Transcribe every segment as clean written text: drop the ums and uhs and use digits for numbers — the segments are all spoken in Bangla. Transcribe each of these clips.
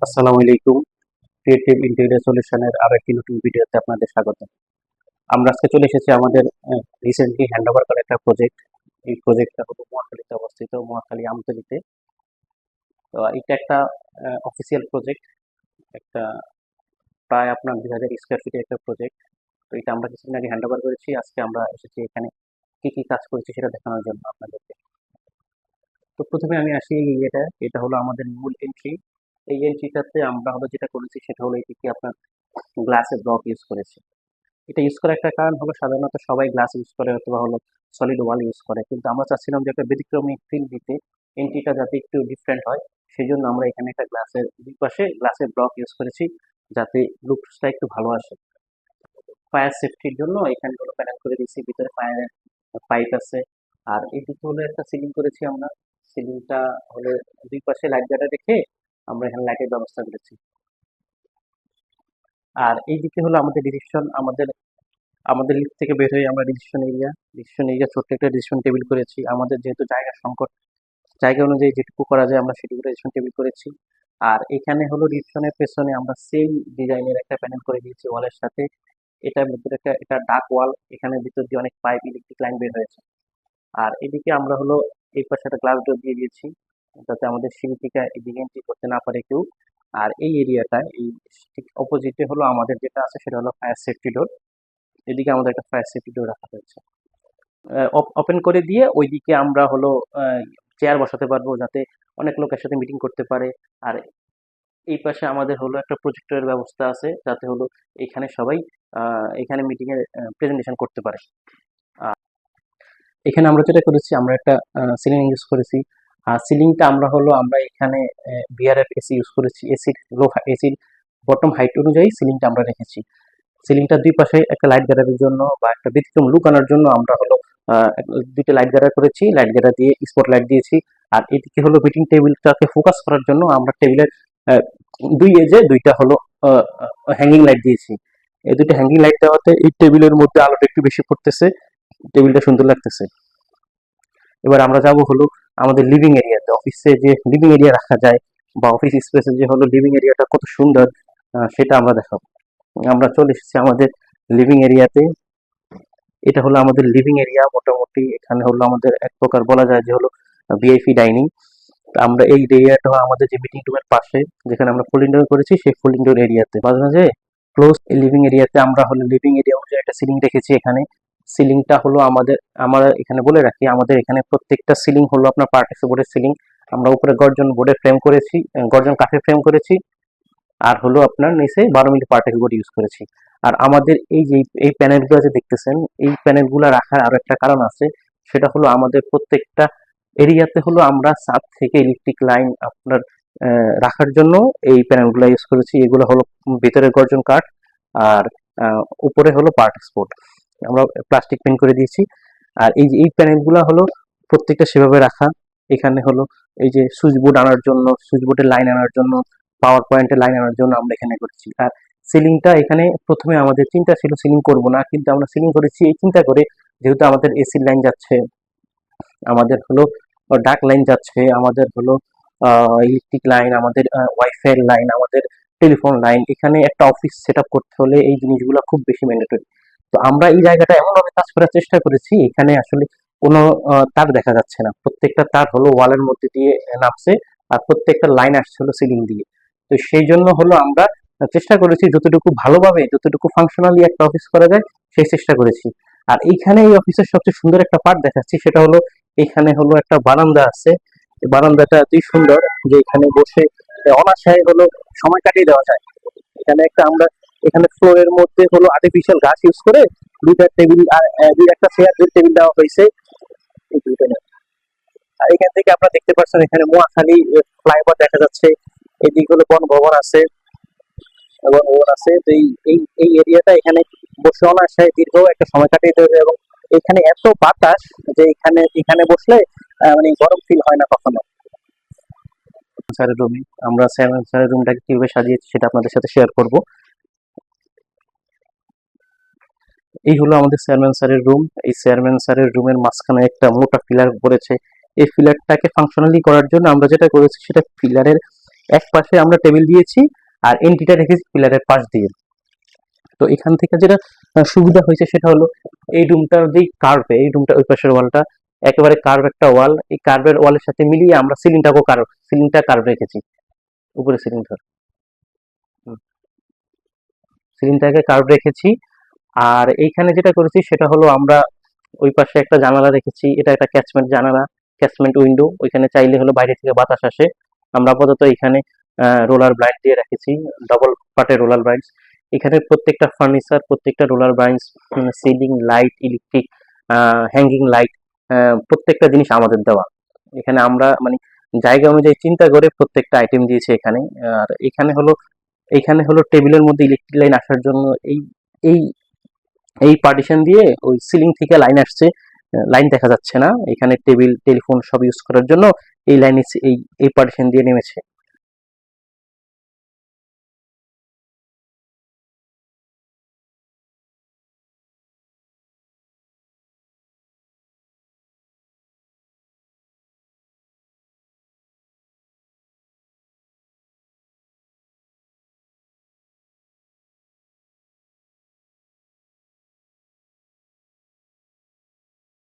আসসালামু আলাইকুম। ক্রিয়েটিভ ইন্টেরিয়র সলিউশনের আরো একটি নতুন ভিডিওতে আপনাদের স্বাগত। আমরা আজকে চলে এসেছি আমাদের রিসেন্টলি হ্যান্ডওভার করা একটা প্রজেক্ট। এই প্রজেক্টটা হলো মহাখালীতে অবস্থিত, মহাখালী আমতলীতে। তো এটা একটা অফিসিয়াল প্রজেক্ট, একটা প্রায় আপনার 2000 স্কোয়ার ফিটের একটা প্রজেক্ট। তো এটা আমরা কিছুদিন আগে হ্যান্ডওভার করেছি। আজকে আমরা এসেছি এখানে কি কি কাজ করেছি সেটা দেখানোর জন্য আপনাদেরকে। তো প্রথমে আমি আসি এই এটা হলো আমাদের মূল এন্ট্রি। এই এন্ট্রিটাতে আমরা হলো যেটা করেছি সেটা হলো এটিকে আপনার গ্লাসের ব্লক ইউজ করেছি। এটা ইউজ করার একটা কারণ হলো সাধারণত সবাই গ্লাস ইউজ করে অথবা হলো সলিড ওয়াল ইউজ করে, কিন্তু আমরা চাচ্ছিলাম যে একটা ব্যতিক্রমী ফিল দিতে, এন্ট্রিটা যাতে একটু ডিফারেন্ট হয়। সেই জন্য আমরা এখানে একটা গ্লাসের দুই পাশে গ্লাসের ব্লক ইউজ করেছি, যাতে লুকসটা একটু ভালো আসে। ফায়ার সেফটির জন্য এখানে হলো প্যানেল করে দিয়েছি, ভিতরে ফায়ারের পাইপ আছে। আর এদিকে হলো একটা সিলিং করেছি আমরা। সিলিংটা হলো দুই পাশে লাইট গার্ডার রেখে আমরা এখানে লাইটের ব্যবস্থা করেছি। আর এইদিকে হলো আমাদের রিসেপশন, আমাদের আমাদের লিফট থেকে বের হয়ে আমরা রিসেপশন এরিয়া ছোট্ট একটা রিসেপশন টেবিল করেছি। আমাদের যেহেতু জায়গা সংকট, জায়গা অনুযায়ী যেটুকু করা যায় আমরা সেটুকু রিসেপশন টেবিল করেছি। আর এখানে হলো রিসেপশনের পেছনে আমরা সেম ডিজাইনের একটা প্যানেল করে দিয়েছি ওয়ালের সাথে। এটার ভিতরে এটা ডার্ক ওয়াল, এখানে ভিতর দিয়ে অনেক পাইপ ইলেকট্রিক লাইন বের হয়েছে। আর এদিকে আমরা হলো এই পাশে একটা গ্লাস ডোর দিয়ে দিয়েছি, যাতে আমাদের সিঁড়ি থেকে এদিকে এন্ট্রি করতে না পারে কেউ। আর এই এরিয়াটায় এই ঠিক অপোজিটে হলো আমাদের যেটা আছে সেটা হলো ফায়ার সেফটি ডোর। এদিকে আমাদের একটা ফায়ার সেফটি ডোর রাখা হয়েছে। ওপেন করে দিয়ে ওইদিকে আমরা হলো চেয়ার বসাতে পারবো, যাতে অনেক লোক একসাথে মিটিং করতে পারে। আর এই পাশে আমাদের হলো একটা প্রজেক্টরের ব্যবস্থা আছে, যাতে হলো এখানে সবাই এখানে মিটিং এর প্রেজেন্টেশন করতে পারে। এখানে আমরা যেটা করেছি, আমরা একটা সিলিং ইউজ করেছি। আর সিলিংটা আমরা এখানে বিআরএফ এসি ইউজ করেছি। এসির বটম হাইট অনুযায়ী সিলিংটা আমরা রেখেছি। সিলিংটার দুই পাশে একটা লাইট গ্যালারির জন্য বা একটা ব্যতিক্রম লুক আনার জন্য আমরা হলো দুইটা লাইট গ্যালার করেছি, লাইট গ্যালার দিয়ে স্পট লাইট দিয়েছি। আর এদিকে হলো মিটিং টেবিলটাকে ফোকাস করার জন্য আমরা টেবিলের দুই এজে দুইটা হলো হ্যাঙ্গিং লাইট দিয়েছি। এই দুইটা হ্যাঙ্গিং লাইট দেওয়াতে এই টেবিলের মধ্যে আলোটা একটু বেশি পড়তেছে, টেবিলটা সুন্দর লাগতেছে। এবার আমরা যাব হলো আমাদের লিভিং এরিয়াতে। অফিসে যে লিভিং এরিয়া রাখা যায় বা অফিস স্পেসে যে হলো লিভিং এরিয়াটা কত সুন্দর, সেটা আমরা দেখাবো। আমরা চলে এসেছি আমাদের লিভিং এরিয়াতে। এটা হলো আমাদের লিভিং এরিয়া। মোটামুটি এখানে হলো আমাদের এক প্রকার বলা যায় যে হলো ভিআইপি ডাইনিং। আমরা এই এরিয়াটা আমাদের যে মিটিং রুমের পাশে যেখানে আমরা ফোল্ডিং ডোর করেছি, সেই ফোল্ডিং ডোর এরিয়াতে মাঝে মাঝে ক্লোজ লিভিং এরিয়াতে আমরা হলো লিভিং এরিয়া অনুযায়ী একটা সিলিং রেখেছি। এখানে সিলিংটা হলো আমরা এখানে বলে রাখি, আমাদের এখানে প্রত্যেকটা সিলিং হলো আপনার পার্টেক্স বোর্ডের সিলিং। আমরা উপরে গর্জন বোর্ডের ফ্রেম করেছি, গর্জন কাঠের ফ্রেম করেছি। আর হলো আপনার নিচে 12 মিলি পার্টেক্স বোর্ড ইউজ করেছি। আর আমাদের এই যে এই প্যানেলগুলো যে দেখতেছেন, এই প্যানেলগুলো রাখার আরো একটা কারণ আছে। সেটা হলো আমাদের প্রত্যেকটা এরিয়াতে হলো আমরা ছাদ থেকে ইলেকট্রিক লাইন আপনার রাখার জন্য এই প্যানেলগুলো ইউজ করেছি। এগুলো হলো ভিতরে গর্জন কাঠ, আর উপরে হলো পার্টেক্স বোর্ড আমরা প্লাস্টিক পেন্ট করে দিয়েছি। আর এই যে এই প্যানেলগুলো হলো প্রত্যেকটা সেভাবে রাখা। এখানে হলো এই যে সুইচ বোর্ড আনার জন্য, সুইচ বোর্ডের লাইন আনার জন্য, পাওয়ার পয়েন্টের লাইন আনার জন্য আমরা এখানে করেছি। আর সিলিংটা এখানে প্রথমে আমাদের চিন্তা ছিল সিলিং করব না, কিন্তু আমরা সিলিং করেছি এই চিন্তা করে, যেহেতু আমাদের এসির লাইন যাচ্ছে, আমাদের হলো ডাক লাইন যাচ্ছে, আমাদের হলো ইলেকট্রিক লাইন, আমাদের ওয়াইফাই লাইন, আমাদের টেলিফোন লাইন। এখানে একটা অফিস সেট আপ করতে হলে এই জিনিসগুলো খুব বেশি ম্যান্ডেটরি। তো আমরা এই জায়গাটা এমনভাবে কাজ করার চেষ্টা করেছি, এখানে আসলে কোনো তার দেখা যাচ্ছে না, প্রত্যেকটা তার হলো ওয়ালের মধ্যে দিয়ে নামছে। আর প্রত্যেকটা লাইন আসছে হলো সিলিং দিয়ে। তো সেই জন্য হলো আমরা চেষ্টা করেছি যতটুকু ভালোভাবে, যতটুকু ফাংশনালি একটা অফিস করা যায় সেই চেষ্টা করেছি। আর এইখানে এই অফিসের সবচেয়ে সুন্দর একটা পার্ট দেখাচ্ছি, সেটা হলো এখানে হলো একটা বারান্দা আছে। এই বারান্দাটা এতই সুন্দর যে এখানে বসে অনায়াসে হলো সময় কাটিয়ে দেওয়া যায়। এখানে একটা আমরা এখানে ফ্লোরের মধ্যে হলো আর্টিফিশিয়াল ঘাস ইউজ করে দুইটা টেবিল আর একটা চেয়ার, দুই টেবিল দেওয়া হয়েছে এই দুইটা নিয়ে। আর এখান থেকে আপনারা দেখতে পাচ্ছেন এখানে মহাখালী ফ্লাইওভার দেখা যাচ্ছে। এদিকে হলো বনভবন আছে, বনভবন আছে। তো এই এরিয়াটা এখানে বসে অনায়াসে দীর্ঘ একটা সময় কাটিয়ে দেবে। এবং এখানে এত বাতাস যে এখানে এখানে বসলে মানে গরম ফিল হয় না কখনো। স্যারের রুমে আমরা স্যারের রুমটাকে কিভাবে সাজিয়েছি সেটা আপনাদের সাথে শেয়ার করব। এই হলো আমাদের চেয়ারম্যান স্যারের রুম। এই চেয়ারম্যান স্যারের রুমের মাঝখানে একটা মোটা পিলার পড়েছে। এই পিলারটাকে ফাংশনালি করার জন্য আমরা যেটা করেছি, সেটা পিলারের এক পাশে আমরা টেবিল দিয়েছি আর এন্ট্রিটা রেখেছি পিলারের পাশ দিয়ে। তো এখান থেকে যেটা সুবিধা হয়েছে সেটা হলো এই রুমটার যেই কার্ভ, এই রুমটা ওই পাশের ওয়ালটা একেবারে কার্ভ একটা ওয়াল, এই কার্ভের ওয়ালের সাথে মিলিয়ে আমরা সিলিংটা কার্ভ রেখেছি, উপরে সিলিং ধর সিলিংটাকে কার্ভ রেখেছি। আর এইখানে যেটা করেছি সেটা হলো আমরা ওই পাশে একটা জানালা রেখেছি, এটা একটা ক্যাচমেন্ট জানালা, ক্যাচমেন্ট উইন্ডো, ওইখানে চাইলে হলো বাইরে থেকে বাতাস আসে। আমরা আপাতত এখানে রোলার ব্লাইন্ড দিয়ে রেখেছি, ডবল পার্টের রোলার ব্লাইন্ডস। এখানে প্রত্যেকটা ফার্নিচার, প্রত্যেকটা roller blinds, ceiling light, electric hanging light, প্রত্যেকটা জিনিস আমাদের দেওয়া। এখানে আমরা মানে জায়গা অনুযায়ী চিন্তা করে প্রত্যেকটা আইটেম দিয়েছি এখানে। আর এখানে হলো টেবিলের মধ্যে ইলেকট্রিক লাইন আসার জন্য এই এই এই পার্টিশন দিয়ে ওই সিলিং থেকে লাইন আসছে, লাইন দেখা যাচ্ছে না, এখানে টেবিল টেলিফোন সব ইউজ করার জন্য এই লাইন এই পার্টিশন দিয়ে নেমেছে।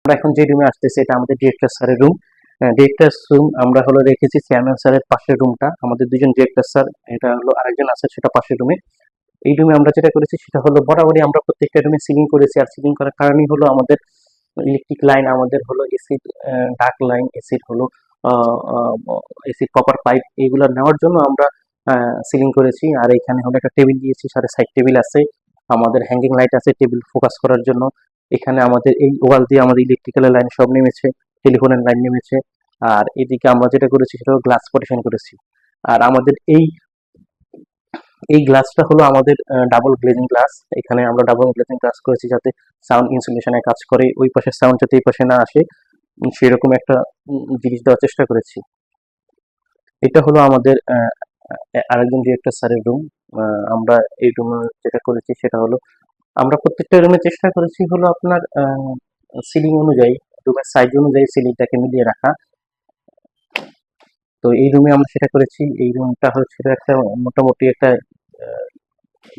আমরা এখন যে রুমে আসতেছি এটা আমাদের ডিরেক্টর স্যারের রুম। ডিরেক্টর রুম আমরা হলো রেখেছি চেয়ারম্যান স্যারের পাশের রুমটা, আমাদের দুজন ডিরেক্টর স্যার, এটা হলো আরেকজন আছে সেটা পাশের রুমে। এই রুমে আমরা যেটা করেছি সেটা হলো বরাবরই আমরা প্রত্যেকটা রুমে সিলিং করেছি, আর সিলিং করার কারণই হলো আমাদের ইলেকট্রিক লাইন, আমাদের হলো এসির ডাক লাইন, এসির হলো এসির কপার পাইপ, এইগুলো নেওয়ার জন্য আমরা সিলিং করেছি। আর এখানে হলো একটা টেবিল দিয়েছি, সাথে সাইড টেবিল আছে, আমাদের হ্যাঙ্গিং লাইট আছে টেবিল ফোকাস করার জন্য। এখানে আমাদের এই ওয়াল দিয়ে আমাদের ইলেকট্রিক্যালের লাইন সব নেমেছে, টেলিফোনের লাইন নেমেছে। আর এদিকে আমরা যেটা করেছি সেটা হলো গ্লাস পার্টিশন করেছি। আর আমাদের এই গ্লাসটা হলো আমাদের ডাবল গ্লেজিং গ্লাস, এখানে আমরা ডাবল গ্লেজিং গ্লাস করেছি যাতে সাউন্ড ইনসুলেশনে কাজ করে, ওই পাশের সাউন্ড যাতে এই পাশে না আসে, সেরকম একটা জিনিস দেওয়ার চেষ্টা করেছি। এটা হলো আমাদের আরেকজন ডিরেক্টর স্যারের রুম। আমরা এই রুমে যেটা করেছি সেটা হলো আমরা প্রত্যেকটা রুমে চেষ্টা করেছি হলো আপনার সিলিং অনুযায়ী, রুমের সাইজ অনুযায়ী সিলিংটাকে মিলিয়ে রাখা। তো এই রুমে আমরা সেটা করেছি, এই রুমটা হচ্ছে একটা মোটামুটি একটা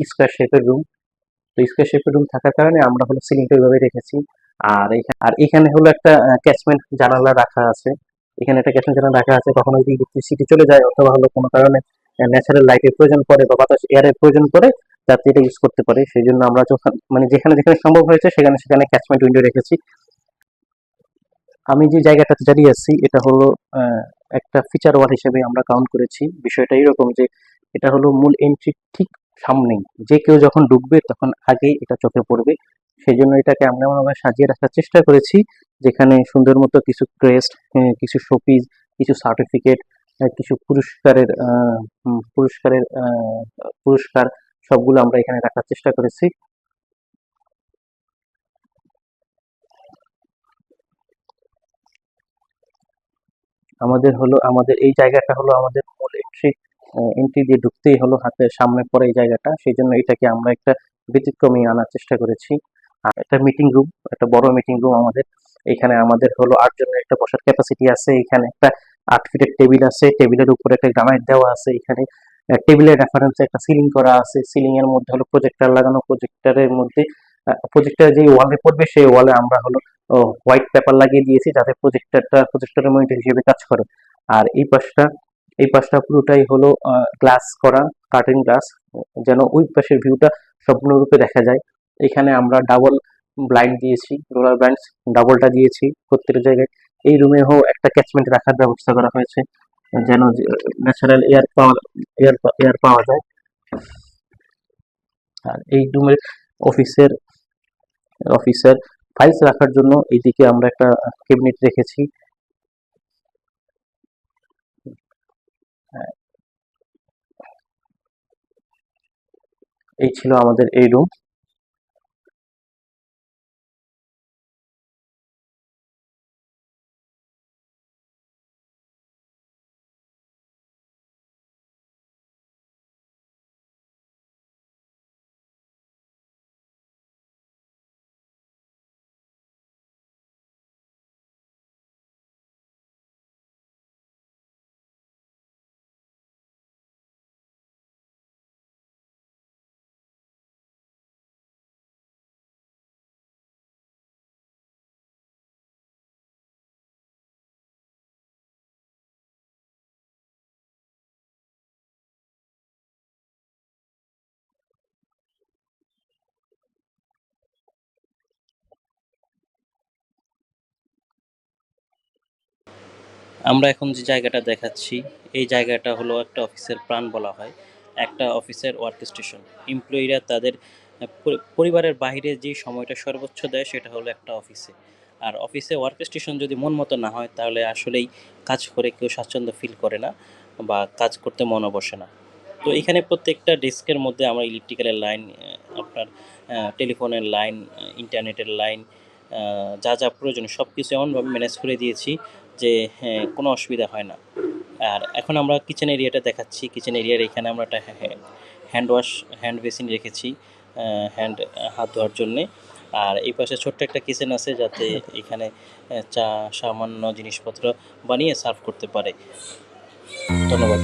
স্কোয়ার শেপের রুম। তো স্কোয়ার শেপের রুম থাকার কারণে আমরা হলো সিলিংটা ওইভাবে রেখেছি। আর এখানে হলো একটা ক্যাচমেন্ট জানালা রাখা আছে, এখানে একটা ক্যাচমেন্ট জানালা রাখা আছে, কখনো যদি ইলেকট্রিসিটি চলে যায় অথবা হলো কোনো কারণে ন্যাচারাল লাইটের প্রয়োজন পড়ে বা বাতাস এয়ারের প্রয়োজন পড়ে, যাতে এটা ইউজ করতে পারে, সেই জন্য আমরা যখন মানে যেখানে যেখানে সম্ভব হয়েছে সেখানে সেখানে ক্যাচমেন্ট উইন্ডো রেখেছি। আমি যে জায়গাটাতে দাঁড়িয়ে আছি এটা হলো একটা ফিচার ওয়াল হিসেবে আমরা কাউন্ট করেছি। বিষয়টা এরকম যে এটা হলো মূল এন্ট্রি ঠিক সামনেই, যে কেউ যখন ঢুকবে তখন আগেই এটা চোখে পড়বে। সেই জন্য এটাকে আমরা এমনভাবে সাজিয়ে রাখার চেষ্টা করেছি যেখানে সুন্দর মতো কিছু ক্রেস্ট, কিছু শোপিস, কিছু সার্টিফিকেট, কিছু পুরস্কার সবগুলো আমরা এখানে রাখার চেষ্টা করেছি। আমাদের এই জায়গাটা হলো আমাদের মূল এন্ট্রি, এন্ট্রি দিয়ে ঢুকতেই হলো হাতের সামনে পড়ে এই জায়গাটা, সেই জন্য এটাকে আমরা একটা ব্যতিক্রমী আনার চেষ্টা করেছি। আর একটা মিটিং রুম, একটা বড় মিটিং রুম আমাদের, এখানে আমাদের হলো ৮ জনের একটা বসার ক্যাপাসিটি আছে, এখানে একটা ৮ ফিটের টেবিল আছে, টেবিলের উপরে একটা গ্রানাইট দেওয়া আছে, এখানে টেবিলের রেফারেন্সে একটা সিলিং করা আছে, সিলিং এর মধ্যে হলো প্রজেক্টর লাগানো, প্রজেক্টরের মধ্যে প্রজেক্টর যে ওয়ালে পড়বে সেই ওয়ালে আমরা হলো হোয়াইট পেপার লাগিয়ে দিয়েছি যাতে প্রজেক্টরের মনিটর হিসেবে কাজ করে। আর এই পাশটা পুরোটাই হলো গ্লাস করা, কার্টেন গ্লাস, যেন ওই পাশের ভিউটা সম্পূর্ণরূপে দেখা যায়। এখানে আমরা ডাবল ব্লাইন্ড দিয়েছি, রোলার ব্লাইন্ডস ডাবলটা দিয়েছি প্রত্যেকটা জায়গায়। এই রুমেও একটা ক্যাচমেন্ট রাখার ব্যবস্থা করা হয়েছে যেন ন্যাচারাল এয়ার পাওয়া যায়। আর এই রুমের অফিসের অফিসের ফাইলস রাখার জন্য এইদিকে আমরা একটা ক্যাবিনেট রেখেছি। এই ছিল আমাদের এই রুম। আমরা এখন যে জায়গাটা দেখাচ্ছি এই জায়গাটা হলো একটা অফিসের প্রাণ বলা হয়, একটা অফিসের ওয়ার্ক স্টেশন। এমপ্লয়িরা তাদের পরিবারের বাইরে যে সময়টা সর্বোচ্চ দেয় সেটা হলো একটা অফিসে। আর অফিসে ওয়ার্ক স্টেশন যদি মন মতো না হয় তাহলে আসলেই কাজ করে কেউ স্বাচ্ছন্দ্য ফিল করে না বা কাজ করতে মনও বসে না। তো এখানে প্রত্যেকটা ডেস্কের মধ্যে আমরা ইলেকট্রিক্যালের লাইন, আপনার টেলিফোনের লাইন, ইন্টারনেটের লাইন, যা যা প্রয়োজন সব কিছু এমনভাবে ম্যানেজ করে দিয়েছি যে হ্যাঁ, কোনো অসুবিধা হয় না। আর এখন আমরা কিচেন এরিয়াটা দেখাচ্ছি। কিচেন এরিয়ার এখানে আমরা একটা হ্যান্ড ওয়াশ, হ্যান্ড বেসিন রেখেছি হাত ধোয়ার জন্যে। আর এই পাশে ছোট্ট একটা কিচেন আছে যাতে এখানে চা, সামান্য জিনিসপত্র বানিয়ে সার্ভ করতে পারে। ধন্যবাদ।